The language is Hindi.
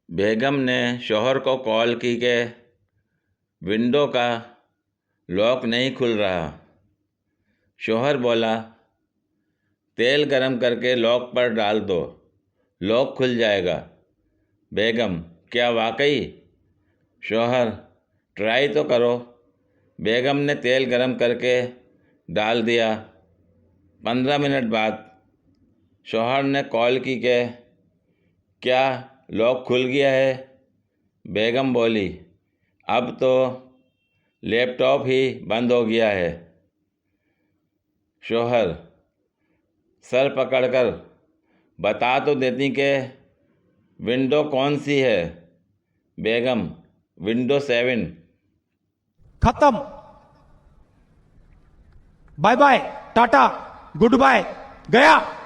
बेगम ने शौहर को कॉल की कि विंडो का लॉक नहीं खुल रहा। शौहर बोला, तेल गरम करके लॉक पर डाल दो, लॉक खुल जाएगा। बेगम, क्या वाकई? शौहर, ट्राई तो करो। बेगम ने तेल गरम करके डाल दिया। 15 मिनट बाद शौहर ने कॉल की कि क्या लॉक खुल गया है? बेगम बोली, अब तो लैपटॉप ही बंद हो गया है। शौहर, सर पकड़कर बता तो देती कि विंडो कौन सी है। बेगम, विंडो 7। खत्म। Bye bye, tata, good bye, गया।